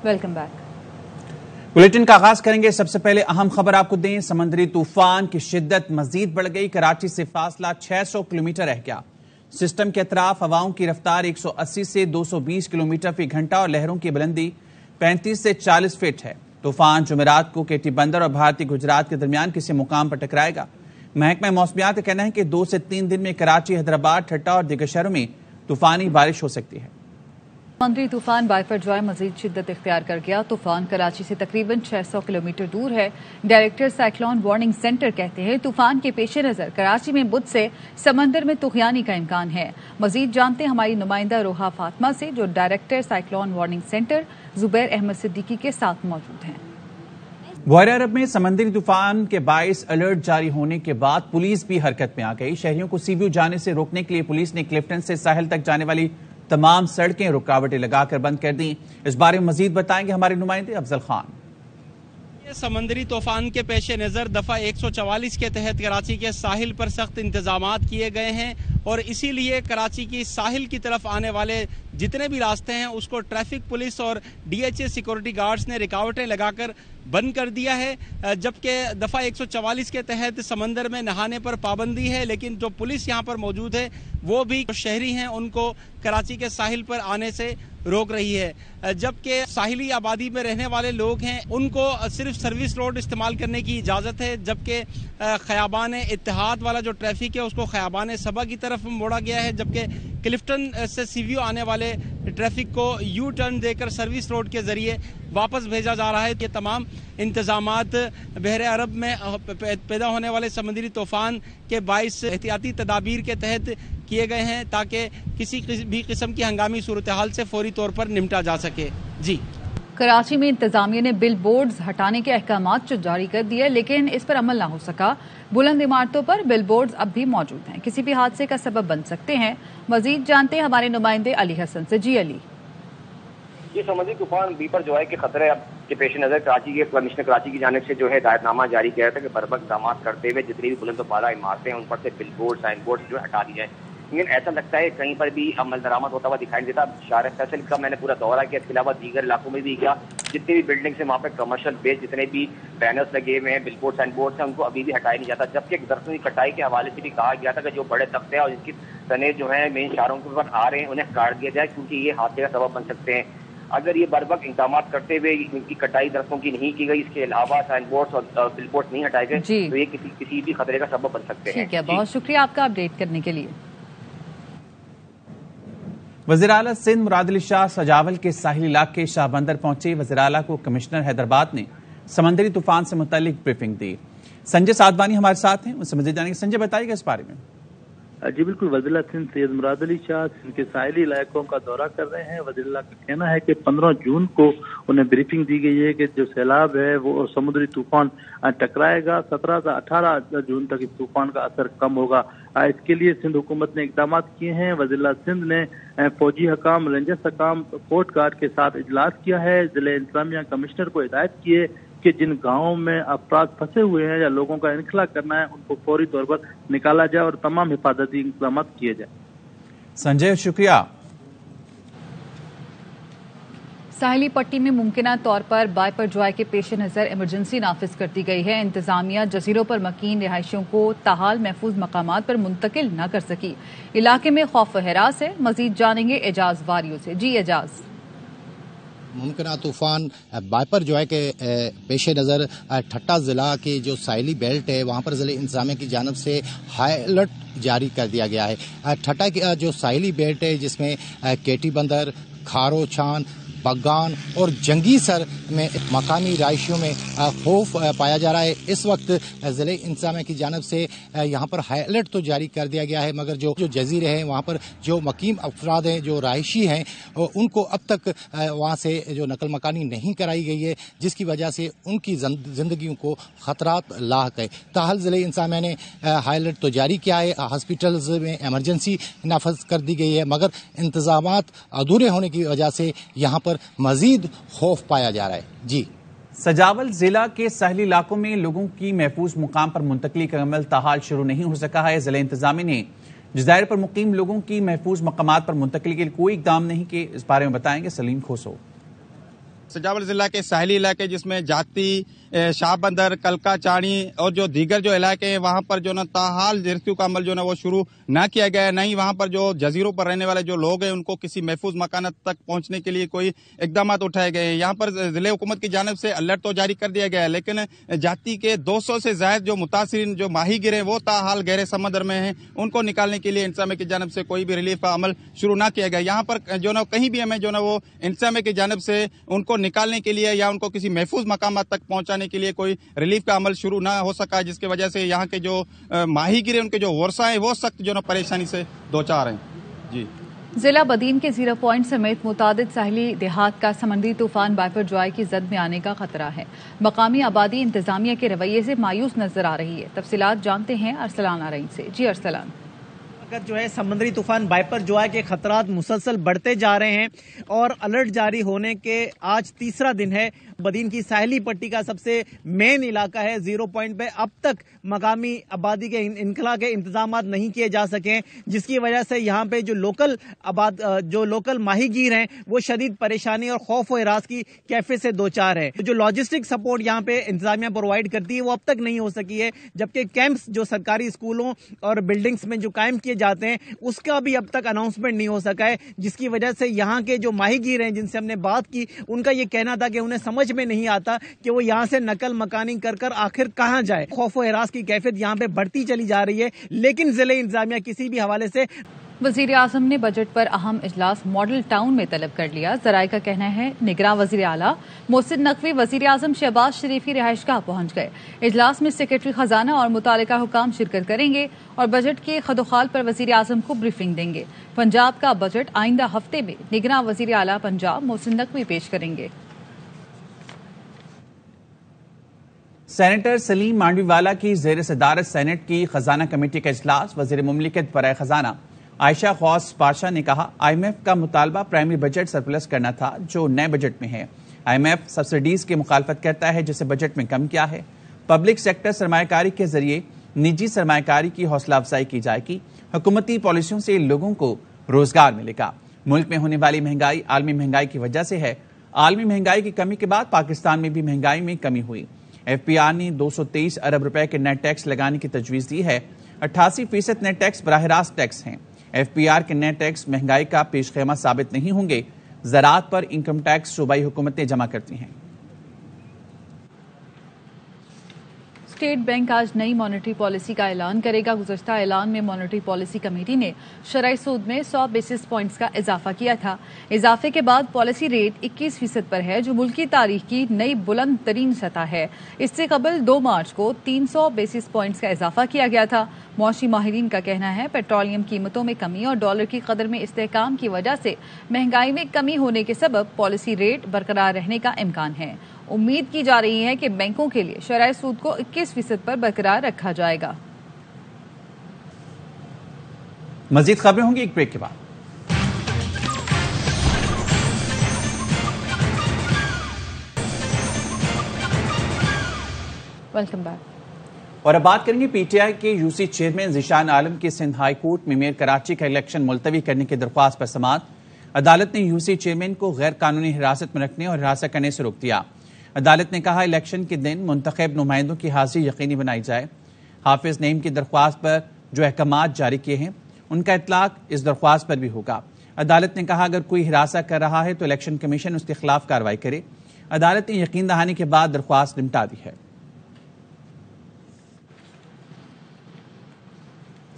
Welcome back. Bulletin का आगाज करेंगे। सबसे पहले अहम खबर आपको दें। समंदरी तूफान की शिद्दत मजीद बढ़ गई। कराची से फासला 600 किलोमीटर रह गया। सिस्टम के अतराफ हवाओं की रफ्तार 180 से 220 किलोमीटर फी घंटा और लहरों की बुलंदी 35 से 40 फीट है। तूफान जुमेरात को केटी बंदर और भारतीय गुजरात के दरमियान किसी मुकाम पर टकराएगा। महकमा मौसमियात का कहना है कि 2 से 3 दिन में कराची, हैदराबाद, ठट्टा और दीगर शहरों में तूफानी बारिश हो सकती है। समंदरी तूफान बाइपरजॉय मजीद शिद्दत इख्तियार कर गया। तूफान कराची से तकरीबन 600 किलोमीटर दूर है। डायरेक्टर साइक्लोन वार्निंग सेंटर कहते हैं तूफान के पेश नजर कराची में बुध से समंदर में तुगयानी का इम्कान है। मजीद जानते हमारी नुमाइंदा रोहा फातिमा से, जो director cyclone warning centre Zubair Ahmed Siddiqui के साथ मौजूद हैं। बहरे अरब में समंदरी तूफान के बायस अलर्ट जारी होने के बाद पुलिस भी हरकत में आ गई। शहरियों को सी व्यू जाने से रोकने के लिए पुलिस ने क्लिफ्टन से साहिल तक जाने वाली तमाम सड़कें रुकावटें लगाकर बंद कर दी। इस बारे में मजीद बताएंगे हमारे नुमाइंदे अफजल खान। समंदरी तूफान के पेश नज़र दफ़ा 144 के तहत कराची के साहिल पर सख्त इंतजामात किए गए हैं और इसीलिए कराची की साहिल की तरफ आने वाले जितने भी रास्ते हैं उसको ट्रैफिक पुलिस और DHA सिक्योरिटी गार्ड्स ने रुकावटें लगाकर बंद कर दिया है। जबकि दफ़ा 144 के तहत समंदर में नहाने पर पाबंदी है, लेकिन जो पुलिस यहाँ पर मौजूद है वो भी शहरी हैं उनको कराची के साहिल पर आने से रोक रही है। जबकि साहिली आबादी में रहने वाले लोग हैं उनको सिर्फ सर्विस रोड इस्तेमाल करने की इजाज़त है। जबकि खयाबान इत्तेहाद वाला जो ट्रैफिक है उसको खयाबान सबा की तरफ मोड़ा गया है। जबकि क्लिफ्टन से सीवीओ आने वाले ट्रैफिक को यू टर्न देकर सर्विस रोड के जरिए वापस भेजा जा रहा है। ये तमाम इंतजामात बहरे अरब में पैदा होने वाले समुद्री तूफान के बाइस एहतियाती तदाबीर के तहत किए गए हैं ताकि किसी भी किस्म की हंगामी सूरत हाल से फौरी तौर पर निपटा जा सके। जी, कराची में इंतजामिया ने बिल बोर्ड्स हटाने के अहकामात जारी कर दिए, लेकिन इस पर अमल ना हो सका। बुलंद इमारतों पर बिल बोर्ड्स अब भी मौजूद हैं, किसी भी हादसे का सबब बन सकते हैं। मजीद जानते हैं हमारे नुमाइंदे अली हसन से। जी अली। ये समंदरी तूफान बिपरजॉय के खतरे के पेश नजर कराची के कमिश्नर कराची की जानिब से जो है हिदायतनामा जारी किया था कि बरबक इक़दाम करते हुए जितनी भी बुलंद बाला इमारतें हैं उन पर से बिल बोर्ड, साइन बोर्ड जो हटा दी जाए। लेकिन ऐसा लगता है कहीं पर भी अमल दरामद होता हुआ दिखाई नहीं देता। शार फैसल का मैंने पूरा दौरा किया, इसके अलावा दीगर इलाकों में भी किया। जितनी भी बिल्डिंग्स हैं वहाँ पर कमर्शियल बेस जितने भी बैनर्स लगे हुए हैं, बिलबोर्ड, साइन बोर्ड हैं, उनको अभी भी हटाया नहीं जाता। जबकि दरख्तों की कटाई के हवाले से भी कहा गया था कि जो बड़े तख्ते और जिनकी तने जो है मेन शारों के ऊपर आ रहे हैं उन्हें काट दिया जाए, क्योंकि ये हादसे का सबब बन सकते हैं। अगर ये बरबक इंतजाम करते हुए इनकी कटाई दरख्तों की नहीं की गई, इसके अलावा साइन बोर्ड और बिलबोर्ड नहीं हटाए गए, तो ये किसी भी खतरे का सबब बन सकते हैं। ठीक है, बहुत शुक्रिया आपका अपडेट करने के लिए। वज़ीर आला सिंध मुराद अली शाह सजावल के साहिली इलाके शाह बंदर पहुंचे। वज़ीर आला को कमिश्नर हैदराबाद ने समंदरी तूफान से मुतालिक ब्रीफिंग दी। संजय साधवानी हमारे साथ हैं, उनसे मज़ीद जानेंगे। संजय, बताइएगा इस बारे में। जी बिल्कुल, वज़ीर सिंध सैयद मुराद अली शाह सिंध के साहिली इलाकों का दौरा कर रहे हैं। वज़ीर का कहना है कि 15 जून को उन्हें ब्रीफिंग दी गई है कि जो सैलाब है वो समुद्री तूफान टकराएगा। 17 से 18 जून तक इस तूफान का असर कम होगा। इसके लिए सिंध हुकूमत ने इकदाम किए हैं। वज़ीर सिंध ने फौजी हकाम, रेंजर्स हकाम, कोस्ट गार्ड के साथ इजलास किया है। जिले इंतजामिया कमिश्नर को हिदायत की है कि जिन गांवों में अपराध फंसे हुए हैं या लोगों का इनखला करना है उनको फौरी तौर पर निकाला जाए और तमाम हिफाजती इंतजाम किए जाए। संजय, शुक्रिया। साहिली पट्टी में मुमकिना तौर पर बाइपरजॉय के पेश नज़र इमरजेंसी नाफिज कर दी गई है। इंतजामिया जजीरों पर मकीन रिहायशियों को ताहाल महफूज मकामात पर मुंतकिल न कर सकी। इलाके में खौफ हरास है। मजीद जानेंगे एजाज वारियों से। जी एजाज। मुमकिना तूफान बाइपरजॉय के पेश नज़र ठट्टा ज़िला की जो साहिली बेल्ट है वहाँ पर ज़िले इंतजामिया की जानब से हाई अलर्ट जारी कर दिया गया है। ठट्टा की जो साहिली बेल्ट है जिसमें केटी बंदर, खारो छान, बग्गान और जंगी सर में मकामी राइशियों में खौफ पाया जा रहा है। इस वक्त ज़िले इंतजामिया की जानब से यहाँ पर हाई अलर्ट तो जारी कर दिया गया है, मगर जो जजीरे हैं वहाँ पर जो मकीम अफराद हैं, जो राइशी हैं, उनको अब तक वहाँ से जो नकल मकानी नहीं कराई गई है, जिसकी वजह से उनकी ज़िंदगियों को ख़तरात लाहक है। ताहल ज़िले इंतजामिया ने हाई अलर्ट तो जारी किया है। हॉस्पिटल्स में एमरजेंसी नाफज कर दी गई है, मगर इंतजामात अधूरे होने की वजह से यहाँ पर मजीद खौफ पाया जा रहा है। जी, सजावल जिला के साहिली इलाकों में लोगों की महफूज मुकाम पर मुंतकली का अमल ताहाल शुरू नहीं हो सका है। जिला इंतजामिया ने जज़ायर पर मुकीम लोगों की महफूज मकामात पर मुंतकली के लिए कोई इकदाम नहीं किए। इस बारे में बताएंगे सलीम खोसो। सजावल जिला के साहिली इलाके जिसमें जाती, शाह बंदर, कलका चाणी और जो दीगर जो इलाके हैं वहां पर जो ना ताहाल रेस्क्यू का अमल जो ना वो शुरू ना किया गया है। नहीं वहां पर जो जजीरों पर रहने वाले जो लोग हैं उनको किसी महफूज मकान तक पहुंचने के लिए कोई इकदाम उठाए गए हैं। यहाँ पर जिले हुकूमत की जानिब से अलर्ट तो जारी कर दिया गया है, लेकिन जाती के 200 से ज्यादा जो मुतासिरीन जो माहीगिर हैं वो ताहाल गहरे समंदर में हैं, उनको निकालने के लिए इंतजामिया की जानिब से कोई भी रिलीफ का अमल शुरू ना किया गया। यहाँ पर जो ना कहीं भी हमें जो ना वो इंतजामिया की जानिब से उनको निकालने के लिए या उनको किसी महफूज मकाम तक पहुंचाने के लिए कोई रिलीफ का अमल शुरू ना हो सका, जिसकी वजह से यहाँ के जो माहीगिर उनके जो वर्षा है वो सख्त जो ना परेशानी से दो चार हैं। जी, जिला बदीन के 0 पॉइंट समेत मुतादिद साहिली देहात का समुद्री तूफान बाइपर जॉय की जद में आने का खतरा है। मकामी आबादी इंतजामिया के रवैये से मायूस नजर आ रही है। तफसीलात जानते हैं अरसलान आरइन से। जी अरसलान, जो है समुद्री तूफान बाइपर जॉय के खतरात मुसलसल बढ़ते जा रहे हैं और अलर्ट जारी होने के आज तीसरा दिन है। बदीन की साहिली पट्टी का सबसे मेन इलाका है। 0 पॉइंट पे अब तक मकामी आबादी के इनखला के इंतजाम नहीं किए जा सके, जिसकी वजह से यहाँ पे जो लोकल माहीगीर हैं वो शदीद परेशानी और खौफ व हिरास की कैफियत से दो चार है। जो लॉजिस्टिक सपोर्ट यहाँ पे इंतजामिया प्रोवाइड करती है वो अब तक नहीं हो सकी है, जबकि कैंप्स जो सरकारी स्कूलों और बिल्डिंग्स में जो कायम किए जाते हैं उसका भी अब तक अनाउंसमेंट नहीं हो सका है, जिसकी वजह से यहाँ के जो माहीगीर हैं जिनसे हमने बात की उनका ये कहना था कि उन्हें समझ में नहीं आता कि वो यहाँ से नकल मकानी कर आखिर कहाँ जाए। खौफ व हिरास की कैफियत यहाँ पे बढ़ती चली जा रही है, लेकिन जिले इंतजामिया किसी भी हवाले से। वजीर आजम ने बजट पर अहम इजलास मॉडल टाउन में तलब कर लिया। जराये का कहना है निगरां वजीर आला मोहसिन नकवी वजीर आजम शहबाज शरीफ की रिहाइशगाह पहुंच गए। इजलास में सेक्रेटरी खजाना और मुतालिका हुकाम शिरकत करेंगे और बजट के खदोखाल पर वजीर आजम को ब्रीफिंग देंगे। पंजाब का बजट आइंदा हफ्ते में निगरां वजीर आला पंजाब मोहसिन नकवी पेश करेंगे। सेनेटर सलीम मांडवीवाला की जेर सदारत सेनेट की खजाना कमेटी का इजलास। वजीर मुमलिकत बराए खजाना आयशा गौस पाशा ने कहा IMF का मुतालबा प्राइमरी बजट सरप्लस करना था जो नए बजट में है। IMF सब्सिडीज की मुखालफत करता है जिसे बजट में कम किया है। पब्लिक सेक्टर सरमायाकारी के जरिए निजी सरमायाकारी की हौसला अफजाई की जाएगी। हुकूमती पॉलिसियों से लोगों को रोजगार मिलेगा। मुल्क में होने वाली महंगाई आलमी महंगाई की वजह से है। आलमी महंगाई की कमी के बाद पाकिस्तान में भी महंगाई में कमी हुई। FPR ने 223 अरब रुपए के नेट टैक्स लगाने की तजवीज दी है। 88% नेट टैक्स बराह रास्त टैक्स हैं। FPR के नेट टैक्स महंगाई का पेशखेमा साबित नहीं होंगे। ज़राअत पर इनकम टैक्स सूबाई हुकूमतें जमा करती हैं। स्टेट बैंक आज नई मॉनेटरी पॉलिसी का ऐलान करेगा। गुज़श्ता ऐलान में मॉनेटरी पॉलिसी कमेटी ने शरई सूद में 100 बेसिस पॉइंट्स का इजाफा किया था। इजाफे के बाद पॉलिसी रेट 21% पर है, जो मुल्क की तारीख की नई बुलंद तरीन सतह है। इससे कबल 2 मार्च को 300 बेसिस पॉइंट्स का इजाफा किया गया था। मौशी माहिरीन का कहना है पेट्रोलियम कीमतों में कमी और डॉलर की कदर में इस्तेहकाम की वजह से महंगाई में कमी होने के सबब पॉलिसी रेट बरकरार रहने का इम्कान है। उम्मीद की जा रही है कि बैंकों के लिए शरई सूद को 21% पर बरकरार रखा जाएगा। मजीद खबरें होंगी एक ब्रेक के बाद। Welcome back. और अब बात करेंगे PTI के यूसी चेयरमैन ज़ीशान आलम की सिंध हाई कोर्ट में मेयर कराची का इलेक्शन मुलतवी करने की दरख्वास्त पर समाअत। अदालत ने यूसी चेयरमैन को गैर कानूनी हिरासत में रखने और हिरासत करने से रोक दिया। अदालत ने कहा इलेक्शन के दिन मुंतखब नुमाइंदों की हाजिरी यकीनी बनाई जाए। हाफिज नईम की दरख्वास्त पर जो अहकामात जारी किए हैं उनका इतलाक इस दरख्वास्त पर भी होगा। अदालत ने कहा अगर कोई हिरासत कर रहा है तो इलेक्शन कमीशन उसके खिलाफ कार्रवाई करे। अदालत ने यकीन दहानी के बाद दरख्वास्त निपटा दी है।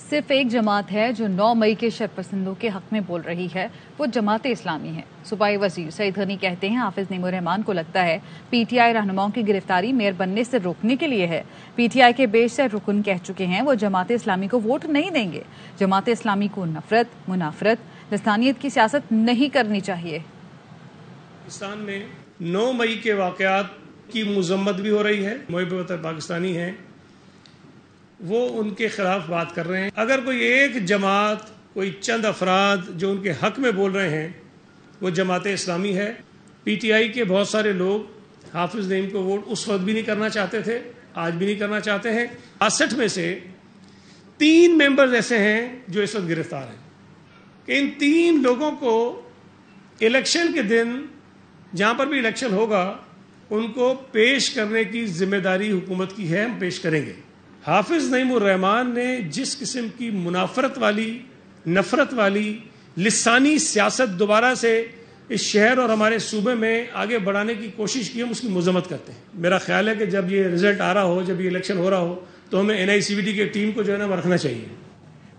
सिर्फ एक जमात है जो 9 मई के शरपसंदों के हक में बोल रही है, वो जमात इस्लामी है। सूबाई वजीर सईद गनी कहते हैं हाफिज नईमुर रहमान को लगता है PTI रहनुमाओं की गिरफ्तारी मेयर बनने से रोकने के लिए है। PTI के बेशतर रुकन कह चुके हैं वो जमात इस्लामी को वोट नहीं देंगे। जमात इस्लामी को नफरत, मुनाफरत, लसानियत की सियासत नहीं करनी चाहिए। पाकिस्तान में 9 मई के वाकयात की मजम्मत भी हो रही है। मुहिब वतन पाकिस्तानी हैं, वो उनके खिलाफ बात कर रहे हैं। अगर कोई एक जमात, कोई चंद अफराद जो उनके हक में बोल रहे हैं वो जमात इस्लामी है। PTI के बहुत सारे लोग हाफिज नईम को वोट उस वक्त भी नहीं करना चाहते थे, आज भी नहीं करना चाहते हैं। 62 में से 3 मेंबर्स ऐसे हैं जो इस वक्त गिरफ्तार हैं। इन 3 लोगों को इलेक्शन के दिन جہاں پر بھی الیکشن ہوگا ان کو پیش کرنے کی ذمہ داری حکومت کی ہے، ہم پیش کریں گے۔ حافظ نعیم الرحمان نے جس قسم کی منافرت والی، نفرت والی، لسانی سیاست دوبارہ سے اس شہر اور ہمارے صوبے میں آگے بڑھانے کی کوشش کی، ہم اس کی مذمت کرتے ہیں۔ میرا خیال ہے کہ جب یہ رزلٹ آ رہا ہو، جب یہ الیکشن ہو رہا ہو، تو ہمیں NICVT کی ٹیم کو جو ہے نا رکھنا چاہیے۔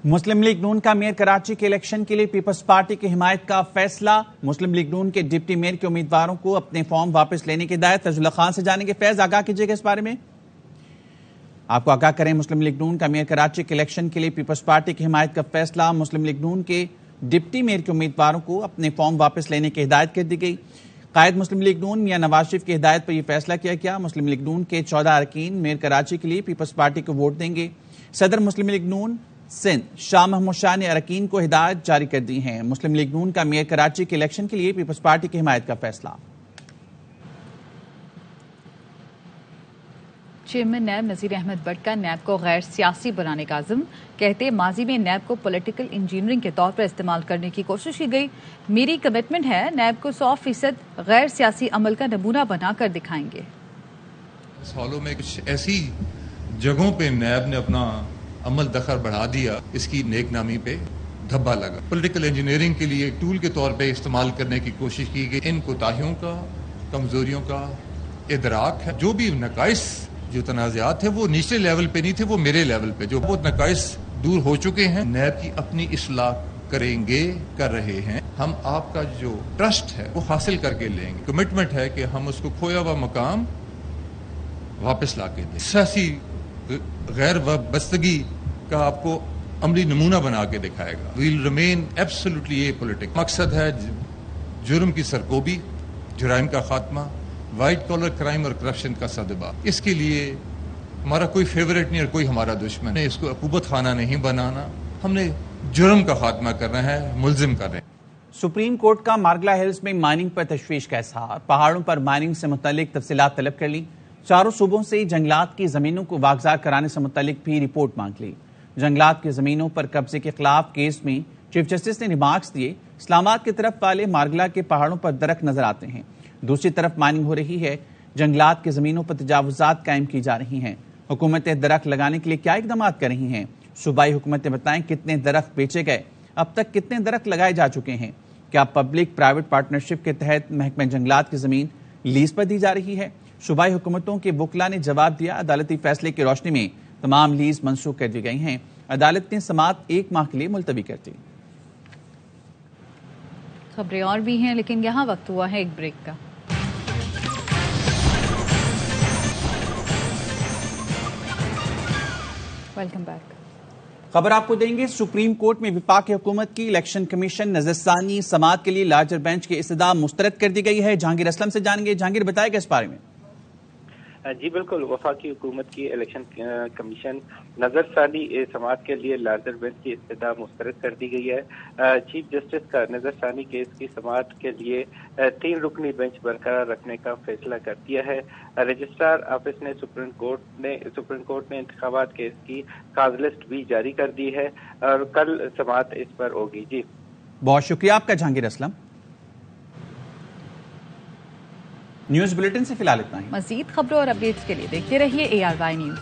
مسلم لیگ نون کا میئر کراچی کے الیکشن کے لیے پیپلز پارٹی کی حمایت کا فیصلہ۔ مسلم لیگ نون کے ڈپٹی میئر کے امیدواروں کو اپنے فارم واپس لینے کی ہدایت۔ فیض اللہ خان سے جانیں گے۔ فیض، آگاہ کیجیے گا اس بارے میں۔ آپ کو آگاہ کریں، مسلم لیگ نون کا میئر کراچی کے الیکشن کے لیے پیپلز پارٹی کی حمایت کا فیصلہ۔ مسلم لیگ نون کے ڈپٹی میئر کے امیدواروں کو اپنے فارم واپس لینے کی ہدایت کر دی گئی۔ قائد مسلم لیگ نون میاں نواز شریف کی ہدایت پر یہ فیصلہ کیا گیا۔ مسلم لیگ نون کے 14 اراکین میئر کراچی کے لیے پیپلز پارٹی کو ووٹ دیں گے۔ صدر مسلم لیگ نون سندھ شاہ محمود شاہ نے اراکین کو ہدایت جاری کر دی ہیں۔ مسلم لیگ نون کا میئر کراچی کے الیکشن کے لیے پیپلز پارٹی کی حمایت کا فیصلہ۔ چیئرمین نیب نذیر احمد بٹ کا نیب کو غیر سیاسی بنانے کا عزم، کہتے ماضی میں نیب کو پولیٹیکل انجینئرنگ کے طور پر استعمال کرنے کی کوشش کی گئی۔ میری کمٹمنٹ ہے نیب کو 100% غیر سیاسی عمل کا نمونہ بنا کر دکھائیں گے۔ سالوں میں کچھ ایسی جگہوں پہ نیب نے اپنا عمل دخل بڑھا دیا، اس کی نیک نامی پہ دھبا لگا۔ پولیٹیکل انجینئرنگ کے لیے ایک ٹول کے طور پہ استعمال کرنے کی کوشش کی گئی۔ ان کوتاہیوں کا، کمزوریوں کا ادراک ہے۔ جو بھی نقائص، جو تنازعات تھے وہ نچلے لیول پہ نہیں تھے، وہ میرے لیول پہ جو بہت نقائص دور ہو چکے ہیں، نیب کی اپنی اصلاح کریں گے، کر رہے ہیں۔ ہم آپ کا جو ٹرسٹ ہے وہ حاصل کر کے لیں گے۔ کمٹمنٹ ہے کہ ہم اس کو کھویا ہوا مقام واپس لا کے دیں۔ سیاسی غیر وابستگی کا آپ کو عملی نمونہ بنا کے دکھائے گا۔ ویل ریمین ایبسولوٹلی اے پولیٹک۔ مقصد ہے جرم کی سرکوبی، جرائم کا خاتمہ، وائٹ کالر کرائم اور کرپشن کا سدبا۔ اس کے لیے ہمارا کوئی فیوریٹ نہیں اور کوئی ہمارا دشمن نہیں۔ اس کو عقوبت خانہ نہیں بنانا، ہم نے جرم کا خاتمہ کرنا ہے، ملزم کر رہے ہیں۔ سپریم کورٹ کا مارگلا ہلز میں مائننگ پر تشویش کا اظہار۔ پہاڑوں پر مائننگ سے متعلق تفصیلات طلب کر لی۔ چاروں صوبوں سے جنگلات کی زمینوں کو واگزار کرانے سے متعلق بھی رپورٹ مانگ لی۔ جنگلات کی زمینوں پر قبضے کے خلاف کیس میں چیف جسٹس نے ریمارکس دیے۔ اسلام آباد کی طرف والے مارگلا کے پہاڑوں پر درخت نظر آتے ہیں، دوسری طرف مائننگ ہو رہی ہے۔ جنگلات کی زمینوں پر تجاوزات قائم کی جا رہی ہیں۔ حکومتیں درخت لگانے کے لیے کیا اقدامات کر رہی ہیں؟ صوبائی حکومتیں بتائیں کتنے درخت بیچے گئے، اب تک کتنے درخت لگائے جا چکے ہیں؟ کیا پبلک پرائیویٹ پارٹنرشپ کے تحت محکمہ جنگلات کی زمین لیز پر دی جا رہی ہے؟ صوبائی حکومتوں کے وکلاء نے جواب دیا، عدالتی فیصلے کی روشنی میں تمام لیز منسوخ کر دی گئی ہیں۔ عدالت نے سماعت 1 ماہ کے لیے ملتوی کر دی۔ خبریں اور بھی ہیں لیکن یہاں وقت ہوا ہے ایک بریک کا۔ Welcome back. خبر آپ کو دیں گے، سپریم کورٹ میں وفاقی حکومت کی الیکشن کمیشن نظر ثانی سماعت کے لیے لارجر بینچ کی استدعا مسترد کر دی گئی ہے۔ جہانگیر اسلم سے جانیں گے۔ جہانگیر، بتائے گا اس بارے میں؟ جی بالکل، وفاقی حکومت کی الیکشن کمیشن نظر ثانی سماعت کے لیے لارجر بینچ کی استدعا مسترد کر دی گئی ہے۔ چیف جسٹس کا نظر ثانی کیس کی سماعت کے لیے 3 رکنی بینچ برقرار رکھنے کا فیصلہ کر دیا ہے۔ رجسٹرار آفس نے سپریم کورٹ نے انتخابات کیس کی کاز لسٹ بھی جاری کر دی ہے اور کل سماعت اس پر ہوگی۔ جی بہت شکریہ آپ کا جہانگیر اسلم۔ نیوز بلیٹن سے فی الحال اتنا ہی۔ مزید خبروں اور اپڈیٹس کے لیے دیکھتے رہیے ARY نیوز۔